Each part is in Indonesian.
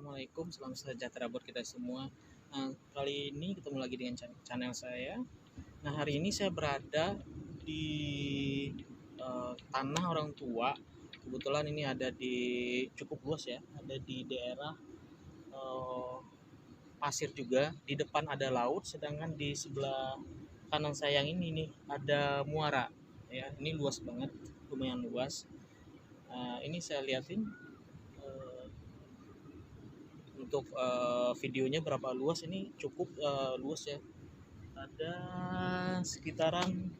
Assalamualaikum, salam sejahtera buat kita semua. Kali ini ketemu lagi dengan channel saya. Nah, hari ini saya berada di tanah orang tua. Kebetulan ini ada di cukup luas ya, ada di daerah pasir juga. Di depan ada laut, sedangkan di sebelah kanan saya yang ini nih ada muara. Ya, ini luas banget, lumayan luas. Ini saya liatin untuk videonya berapa luas. Ini cukup luas ya, ada sekitaran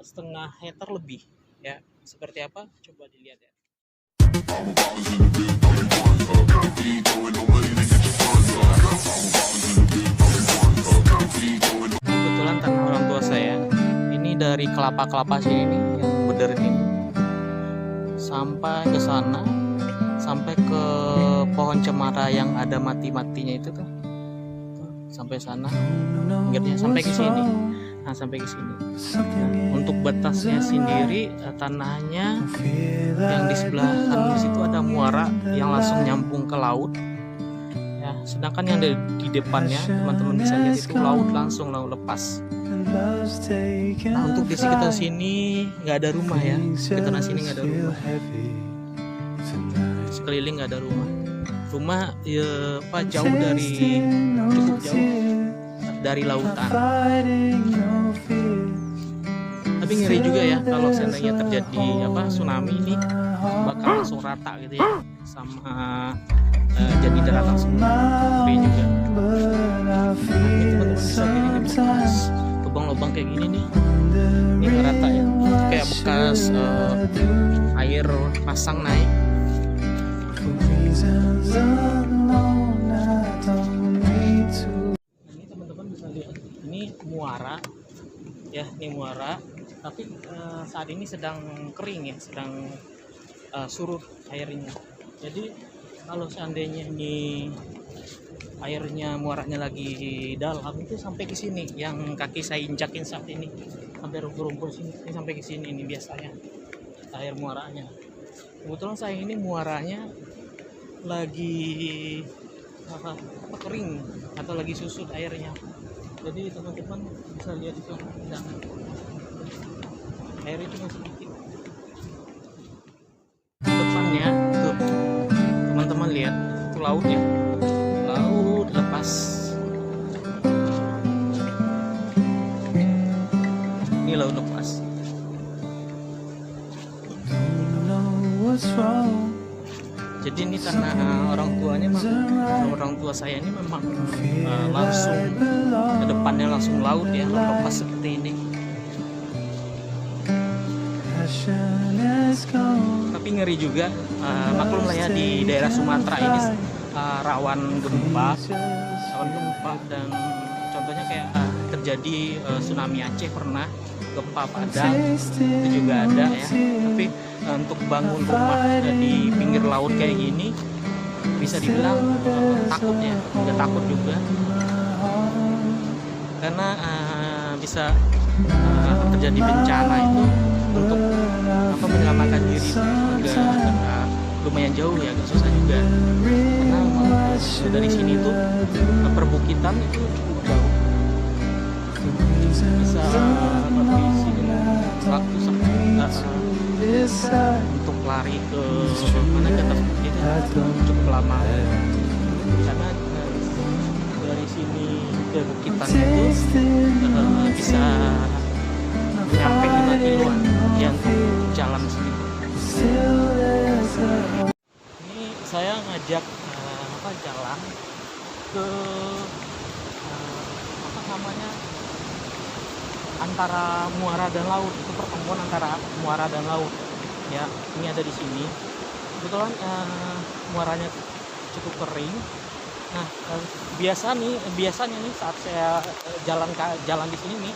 setengah hektar lebih ya. Seperti apa coba dilihat ya. Kebetulan tanah orang tua saya ini dari kelapa sini nih, yang berderet ini sampai ke sana, sampai ke pohon cemara yang ada mati-matinya itu tuh, sampai sana, pinggirnya sampai ke sini. Nah, sampai ke sini. Nah, untuk batasnya sendiri, tanahnya yang di sebelah kanan di situ ada muara yang langsung nyambung ke laut. Ya, sedangkan yang di depannya teman-teman bisa lihat itu laut langsung, laut lepas. Nah, untuk di sekitar sini nggak ada rumah ya, sekitar sini nggak ada rumah. Sekeliling nggak ada rumah ya, jauh dari, cukup jauh dari lautan. Tapi ngeri juga ya kalau seandainya terjadi tsunami, ini bakal langsung rata gitu ya sama jadi daratan semua. Ngeri juga. Ini teman-teman bisa lihat ini bekas lubang-lubang kayak gini nih, ini nggak rata ya, kayak bekas air pasang naik. Ini teman-teman bisa lihat, ini muara ya, ini muara, tapi saat ini sedang kering ya, sedang surut airnya. Jadi kalau seandainya ini airnya, muaranya lagi dalam, itu sampai ke sini, yang kaki saya injakin saat ini, sampai rumput-rumput sini, ini sampai ke sini. Ini biasanya air muaranya. Kebetulan saya ini muaranya lagi kering atau lagi susut airnya. Jadi teman-teman bisa lihat itu, dan air itu masih sedikit. Depannya tuh teman-teman lihat, itu laut ya, laut lepas. Ini laut lepas. Jadi ini tanah orang tuanya, orang tua saya ini memang langsung ke depannya langsung laut ya, laut lepas seperti ini. Tapi ngeri juga, maklum lah ya, di daerah Sumatera ini rawan gempa, dan contohnya kayak terjadi tsunami Aceh pernah, gempa Padang itu juga ada ya. Tapi untuk bangun rumah di pinggir laut kayak gini bisa dibilang takut ya, nggak takut juga, karena bisa terjadi bencana itu untuk menyelamatkan diri itu agak lumayan jauh ya, agak susah juga, karena dari sini tuh perbukitan itu jauh, bisa lebih sini waktu untuk lari ke mana, ke atas bukit itu cukup lama, karena dari sini ke bukitan itu bisa sampai 5 kiloan yang jalan sini. Ini saya ngajak jalan ke antara muara dan laut, itu pertemuan antara muara dan laut ya. Ini ada di sini. Kebetulan muaranya cukup kering. Nah, biasanya nih saat saya jalan di sini nih,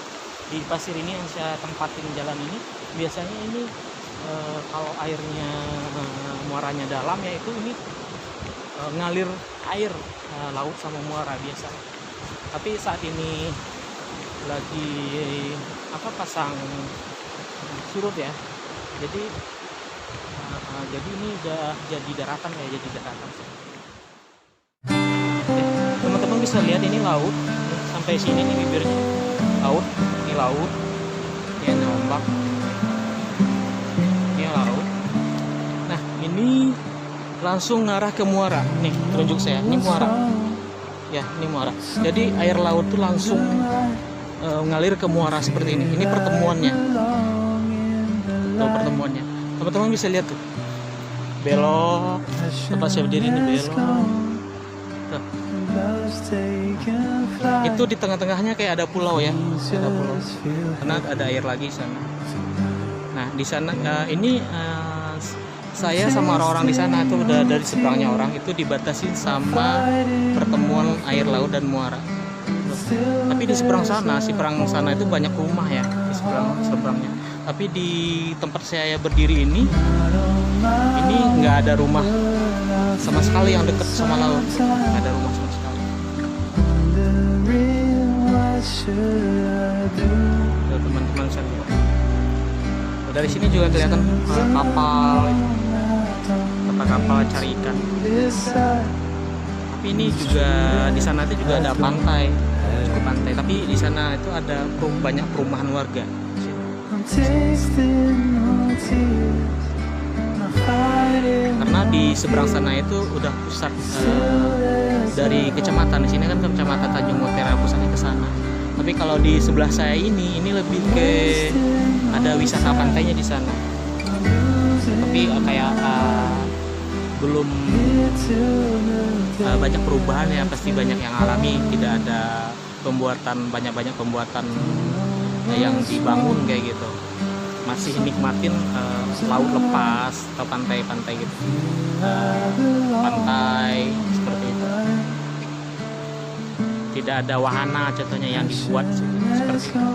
di pasir ini yang saya tempatin jalan ini, biasanya ini kalau airnya muaranya dalam ya, itu ini ngalir air laut sama muara biasa. Tapi saat ini lagi pasang surut ya, jadi ini udah jadi daratan ya, jadi daratan. bisa lihat ini laut sampai sini nih bibirnya laut, ini laut, ini ada ombak, ini laut. Nah ini langsung ngarah ke muara nih, tunjuk saya ini muara ya, ini muara. Jadi air laut tuh langsung ngalir ke muara seperti ini pertemuannya tuh, pertemuannya teman-teman bisa lihat tuh, belok tempat saya berdiri ini belok tuh. Itu di tengah-tengahnya kayak ada pulau ya, ada pulau karena ada air lagi di sana. Nah di sana ini saya sama orang-orang di sana itu udah dari seberangnya orang itu dibatasi sama pertemuan air laut dan muara. Tapi di seberang sana itu banyak rumah ya, di seberangnya. Tapi di tempat saya berdiri ini nggak ada rumah sama sekali yang dekat sama laut, nggak ada rumah sama sekali. Teman-teman saya lihat. Dari sini juga kelihatan kapal, kapal cari ikan. Tapi ini juga di sana itu juga ada pantai, cukup pantai. Tapi di sana itu ada banyak perumahan warga. Karena di seberang sana itu udah pusat dari kecamatan. Di sini kan kecamatan Tanjung Mutiara, pusatnya ke sana. Tapi kalau di sebelah saya ini lebih ke ada wisata pantainya di sana. Tapi kayak belum banyak perubahan ya, pasti banyak yang alami, tidak ada banyak pembuatan yang dibangun kayak gitu. Masih nikmatin laut lepas atau pantai-pantai gitu, pantai seperti itu. Tidak ada wahana contohnya yang dibuat seperti itu.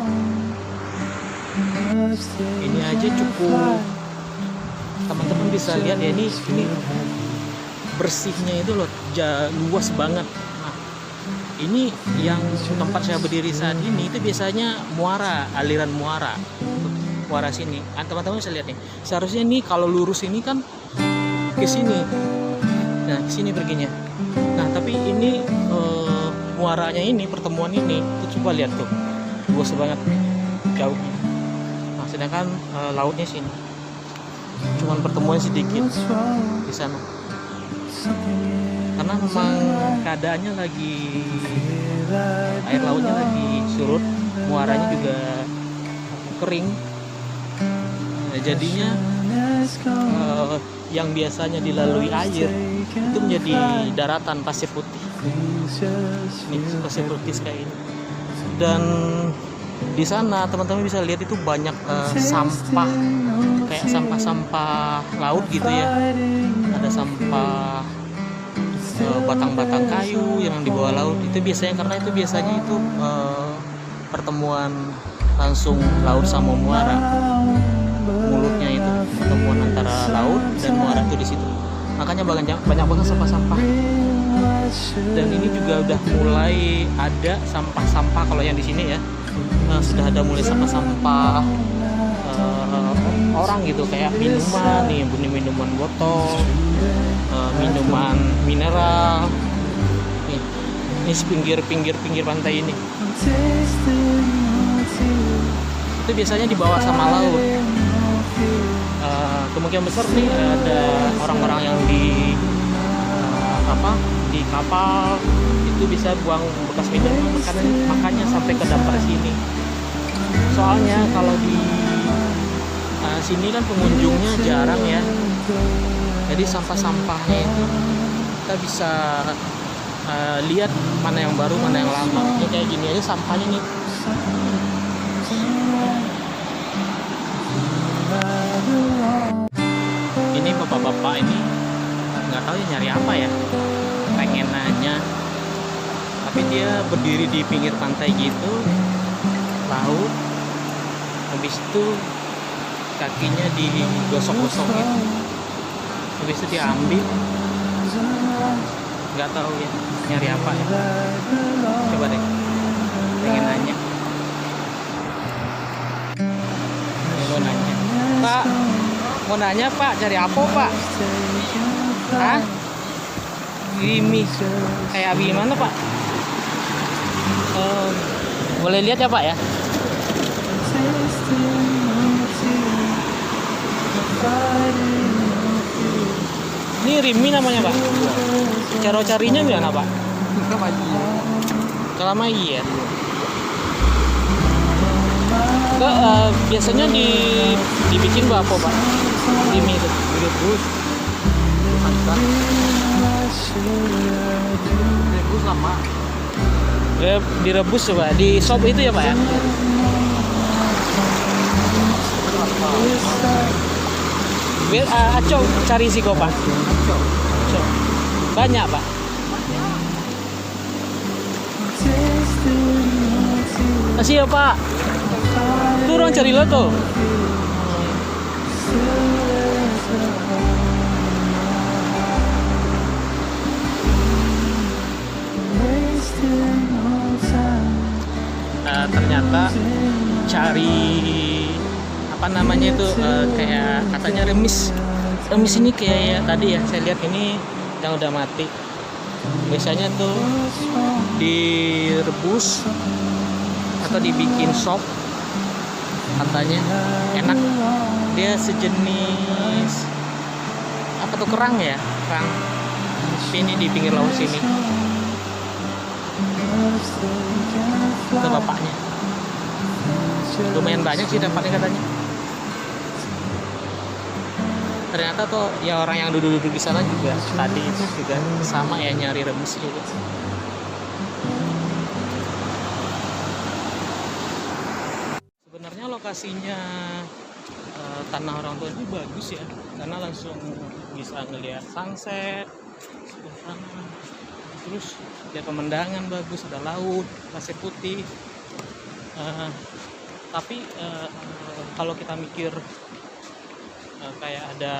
Ini aja cukup, teman-teman bisa lihat ya, ini bersihnya itu loh, luas banget. Nah, ini yang tempat saya berdiri saat ini itu biasanya muara, aliran muara sini. Teman-teman bisa lihat nih, seharusnya ini kalau lurus ini kan ke sini, nah ke sini perginya. Nah tapi ini muaranya ini, pertemuan ini itu coba lihat tuh, luas banget jauhnya. Nah sedangkan lautnya sini cuman pertemuan sedikit di sana, karena memang keadaannya lagi, air lautnya lagi surut, muaranya juga kering. Nah, jadinya yang biasanya dilalui air itu menjadi daratan, pasir putih. Ini pasir putih kayak ini. Dan di sana teman-teman bisa lihat itu banyak sampah, kayak sampah-sampah laut gitu ya. Ada sampah batang-batang kayu yang di bawah laut. Itu biasanya, karena itu biasanya itu pertemuan langsung laut sama muara. Mulutnya itu pertemuan antara laut dan muara itu di situ. Makanya banyak banget sampah-sampah. Dan ini juga udah mulai ada sampah-sampah kalau yang di sini ya. Sudah ada mulai sampah-sampah orang gitu, kayak minuman nih, minuman botol, minuman mineral. Ini pinggir pantai ini. Itu biasanya dibawa sama laut. Kemungkinan besar nih ada orang-orang yang di kapal itu bisa buang bekas minuman, makanya sampai ke damper sini. Soalnya kalau di sini kan pengunjungnya jarang ya, jadi sampah-sampahnya itu kita bisa lihat mana yang baru, mana yang lama. Ini kayak gini aja sampahnya nih. Ini bapak-bapak ini nggak tahu ya nyari apa ya, pengen nanya, tapi dia berdiri di pinggir pantai gitu, laut, habis itu kakinya digosok-gosok gitu, habis itu diambil, nggak tahu ya nyari apa ya. Coba deh, pengen nanya. Mau nanya, Pak, mau nanya Pak, cari apa Pak? Hah? Wimi, kayak gimana Pak? Eh, boleh lihat ya Pak ya? Ini Rimi namanya Pak. Cara carinya gimana Pak? Kalamai ya. Biasanya dibikin apa Pak? Rimi itu. Direbus, direbus lama. Direbus coba di sop itu ya Pak ya? Aco cari sih kok Pak. Aco. Banyak Pak. Kasih ya Pak. Tuh orang cari lo tuh. Ternyata cari apa namanya itu kayak katanya remis ini kayak ya, tadi ya saya lihat ini yang udah mati. Biasanya tuh direbus atau dibikin sop, katanya enak. Dia sejenis apa tuh, kerang ya, kerang. Ini di pinggir laut sini. Itu bapaknya. Lumayan banyak sih dapatnya katanya. Ternyata tuh ya orang yang duduk-duduk di sana juga tadi itu juga sama ya, nyari rebus juga. Sebenarnya lokasinya tanah orang tua ini bagus ya, karena langsung bisa ngelihat sunset sebelah sana. Terus lihat pemandangan bagus, ada laut, pasir putih. Tapi kalau kita mikir kayak ada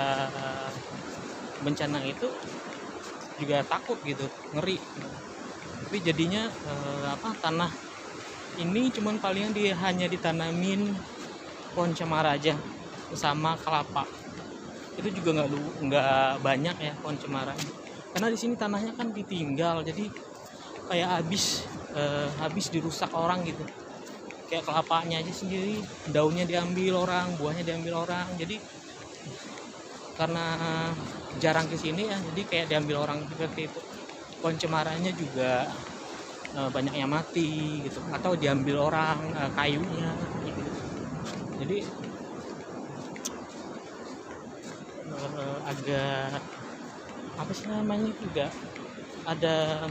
bencana itu juga takut gitu, ngeri. Tapi jadinya tanah ini cuman paling hanya ditanamin pohon cemara aja sama kelapa. Itu juga nggak banyak ya pohon cemara. Karena di sini tanahnya kan ditinggal, jadi kayak habis dirusak orang gitu. Kayak kelapanya aja sendiri, daunnya diambil orang, buahnya diambil orang. Jadi karena jarang ke sini ya, jadi kayak diambil orang seperti itu. Pohon cemaranya juga banyak yang mati gitu, atau diambil orang kayunya gitu. Jadi agak apa sih namanya, juga ada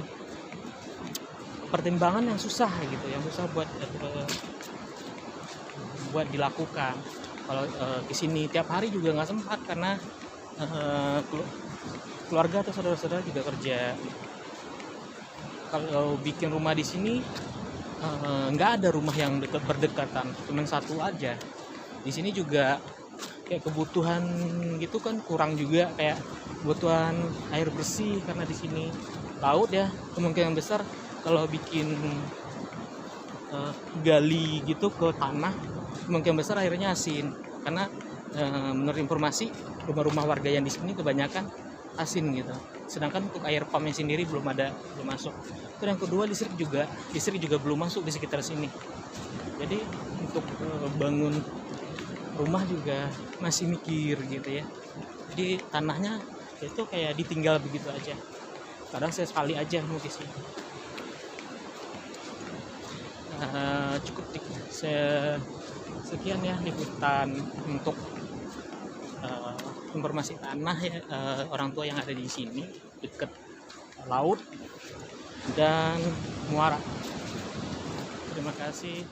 pertimbangan yang susah gitu, yang susah buat dilakukan. Kalau kesini tiap hari juga nggak sempat, karena keluarga atau saudara-saudara juga kerja. Kalau bikin rumah di sini nggak ada rumah yang berdekatan, cuma satu aja. Di sini juga kayak kebutuhan gitu kan kurang juga, kayak kebutuhan air bersih, karena di sini laut ya, kemungkinan besar kalau bikin gali gitu ke tanah, kemungkinan besar airnya asin. Karena menurut informasi rumah-rumah warga yang di sini kebanyakan asin gitu. Sedangkan untuk air pumpnya sendiri belum masuk. Terus yang kedua, listrik juga belum masuk di sekitar sini. Jadi untuk bangun rumah juga masih mikir gitu ya. Jadi tanahnya itu kayak ditinggal begitu aja. Kadang saya sekali aja mau di sini. Cukup sekian ya liputan untuk informasi tanah ya, orang tua yang ada di sini dekat laut dan muara. Terima kasih.